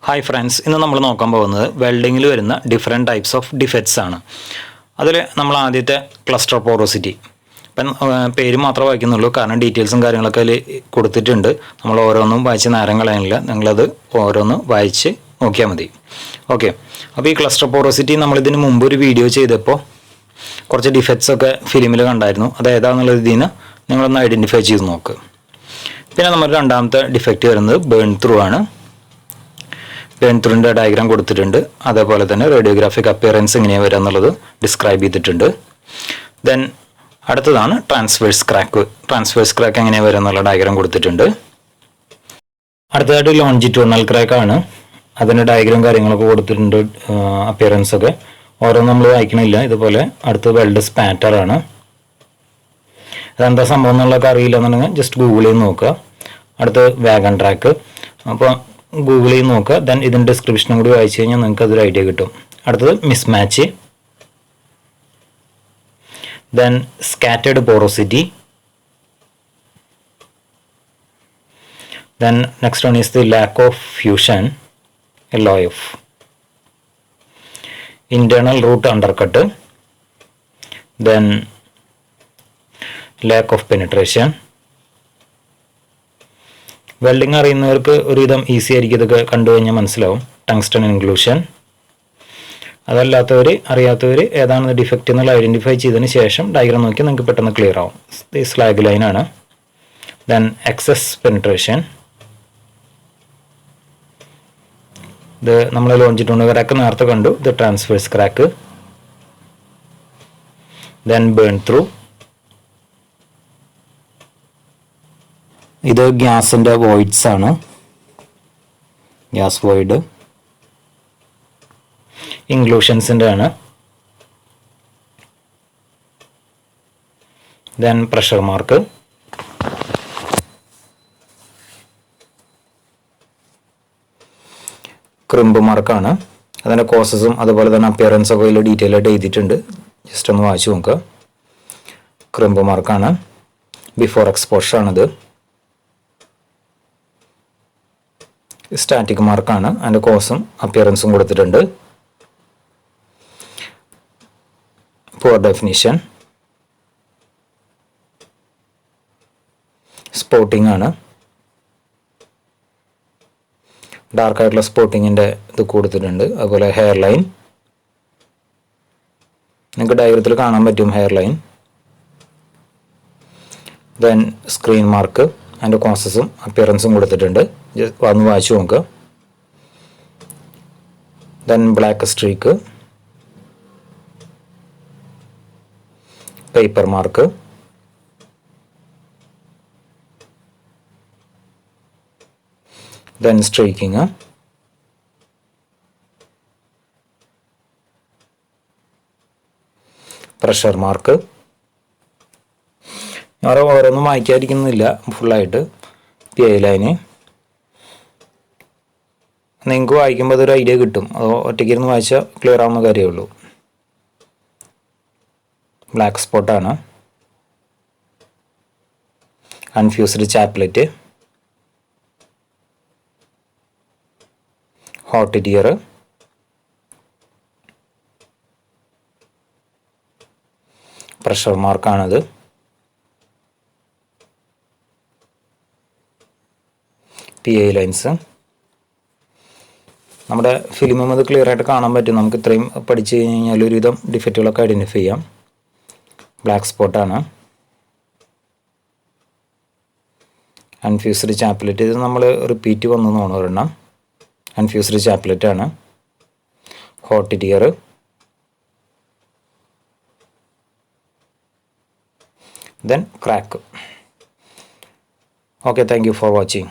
Hi friends, ഇന്ന് നമ്മൾ നോക്കാൻ പോകുന്നത് വെൽഡിങ്ങിൽ വരുന്ന ഡിഫറെൻറ്റ് ടൈപ്സ് ഓഫ് ഡിഫെക്ട്സ് ആണ്. അതിൽ നമ്മൾ ആദ്യത്തെ ക്ലസ്റ്റർ പോറോസിറ്റി. ഇപ്പം പേര് മാത്രമേ വായിക്കുന്നുള്ളൂ, കാരണം ഡീറ്റെയിൽസും കാര്യങ്ങളൊക്കെ അതിൽ കൊടുത്തിട്ടുണ്ട്. നമ്മൾ ഓരോന്നും വായിച്ച് നേരം കളയാനില്ല, നിങ്ങളത് ഓരോന്ന് വായിച്ച് നോക്കിയാൽ മതി. ഓക്കെ, അപ്പോൾ ഈ ക്ലസ്റ്റർ പോറോസിറ്റി നമ്മളിതിന് മുമ്പ് ഒരു വീഡിയോ ചെയ്തപ്പോൾ കുറച്ച് ഡിഫെക്ട്സ് ഒക്കെ ഫിലിമിൽ കണ്ടായിരുന്നു. അത് ഏതാണെന്നുള്ള ഇതിന് നിങ്ങളൊന്ന് ഐഡൻറ്റിഫൈ ചെയ്ത് നോക്ക്. പിന്നെ നമ്മൾ രണ്ടാമത്തെ ഡിഫെക്റ്റ് വരുന്നത് ബേൺ ത്രൂ ആണ്. ബേൺ ത്രൂവിൻ്റെ ഡയഗ്രാം കൊടുത്തിട്ടുണ്ട്. അതേപോലെ തന്നെ റേഡിയോഗ്രാഫിക് അപ്പിയറൻസ് എങ്ങനെയാണ് വരിക എന്നുള്ളത് ഡിസ്ക്രൈബ് ചെയ്തിട്ടുണ്ട്. ദെൻ അടുത്തതാണ് ട്രാൻസ്വേഴ്സ് ക്രാക്ക്. ട്രാൻസ്വേഴ്സ് ക്രാക്ക് എങ്ങനെയാണ് വരിക എന്നുള്ള ഡയഗ്രാം കൊടുത്തിട്ടുണ്ട്. അടുത്തതായിട്ട് ലോഞ്ചിറ്റ്യൂണൽ ക്രാക്ക് ആണ്. അതിൻ്റെ ഡയഗ്രാം കാര്യങ്ങളൊക്കെ കൊടുത്തിട്ടുണ്ട്, അപ്പിയറൻസ് ഒക്കെ. ഓരോന്നും നമ്മൾ വായിക്കണില്ല. ഇതുപോലെ അടുത്ത വെൽഡ് സ്പാറ്റർ ആണ്. അതെന്താ സംഭവം എന്നുള്ളതൊക്കെ അറിയില്ല എന്നുണ്ടെങ്കിൽ ജസ്റ്റ് ഗൂഗിൾ ചെയ്ത് നോക്കുക. അടുത്ത് വാഗൺ ട്രാക്ക്. അപ്പോൾ ഗൂഗിൾ ചെയ്ത് നോക്കുക. ദെൻ ഇതിൻ്റെ ഡിസ്ക്രിപ്ഷനും കൂടി വായിച്ചു കഴിഞ്ഞാൽ നിങ്ങൾക്ക് അതൊരു ഐഡിയ കിട്ടും. അടുത്തത് mismatch. Then scattered porosity. Then next one is the lack of fusion, LOF. Internal root undercut. Then lack of penetration. Welding അറിയുന്നവർക്ക് ഒരുവിധം ഈസി ആയിരിക്കും, ഇതൊക്കെ കണ്ടു കഴിഞ്ഞാൽ മനസ്സിലാവും. Tungsten inclusion. അതല്ലാത്തവർ, അറിയാത്തവർ ഏതാണ് ഡിഫക്റ്റ് എന്നുള്ള ഐഡൻറ്റിഫൈ ചെയ്തതിന് ശേഷം ഡയഗ്രാം നോക്കി നിങ്ങൾക്ക് പെട്ടെന്ന് ക്ലിയർ ആവും. ഈ സ്ലാഗ് ലൈനാണ്. Then excess penetration. ഇത് നമ്മൾ ലോഞ്ചിറ്റ്യൂണൽ ക്രാക്ക് നേരത്തെ കണ്ടു. ഇത് transverse crack. Then burn through. ഇത് ഗ്യാസിൻ്റെ വോയിഡ്സ് ആണ്, ഗ്യാസ് വോയിഡ്. ഇൻക്ലൂഷൻസിൻ്റെ ആണ്. Then pressure mark. ക്രിമ്പ് മാർക്കാണ്. അതിൻ്റെ കോസസും അതുപോലെ തന്നെ അപ്പിയറൻസ് ഒക്കെ ഇതിൽ ഡീറ്റെയിൽ ആയിട്ട് എഴുതിയിട്ടുണ്ട്. ജസ്റ്റ് ഒന്ന് വായിച്ചു നോക്കുക. ക്രിമ്പ് മാർക്കാണ്. ബിഫോർ എക്സ്പോഷർ ആണിത്. സ്റ്റാറ്റിക് മാർക്കാണ്. അതിൻ്റെ കോസും അപ്പിയറൻസും കൊടുത്തിട്ടുണ്ട്. Poor definition. സ്പോട്ടിംഗ് ആണ്. ഡാർക്കായിട്ടുള്ള സ്പോട്ടിങ്ങിൻ്റെ ഇത് കൊടുത്തിട്ടുണ്ട്. അതുപോലെ ഹെയർ ലൈൻ. നിങ്ങൾക്ക് ഡയഗ്രത്തിൽ കാണാൻ പറ്റും hair line. Then screen mark. അതിൻ്റെ കോസസും അപ്പിയറൻസും കൊടുത്തിട്ടുണ്ട്. വന്ന് വായിച്ചു നോക്കുക. Then black streak. Paper mark. Then streaking. Pressure mark. ഓരോന്നും വായിക്കാതിരിക്കുന്നില്ല ഫുള്ളായിട്ട്. PI ലൈന് നിങ്ങൾക്ക് വായിക്കുമ്പോൾ അതൊരു ഐഡിയ കിട്ടും. അത് ഒറ്റയ്ക്കിരുന്ന് വായിച്ചാൽ ക്ലിയർ ആവുന്ന കാര്യമേ ഉള്ളൂ. ബ്ലാക്ക് സ്പോട്ടാണ്. Confused chaplet. Hot tear. Pressure മാർക്കാണത്. PI lines. നമ്മുടെ ഫിലിമും അത് ക്ലിയർ ആയിട്ട് കാണാൻ പറ്റും. നമുക്ക് ഇത്രയും പഠിച്ചു കഴിഞ്ഞാൽ ഒരുവിധം ഡിഫക്റ്റുകളൊക്കെ ഐഡൻറ്റിഫൈ ചെയ്യാം. ബ്ലാക്ക് സ്പോട്ടാണ്. കൺഫ്യൂസ്ഡ് ചാപ്ലെറ്റ്. ഇത് നമ്മൾ റിപ്പീറ്റ് വന്നതാണ് ഒരെണ്ണം. കൺഫ്യൂസ്ഡ് ചാപ്ലെറ്റ് ആണ്. Hot tear. Then crack. Okay, thank you for watching.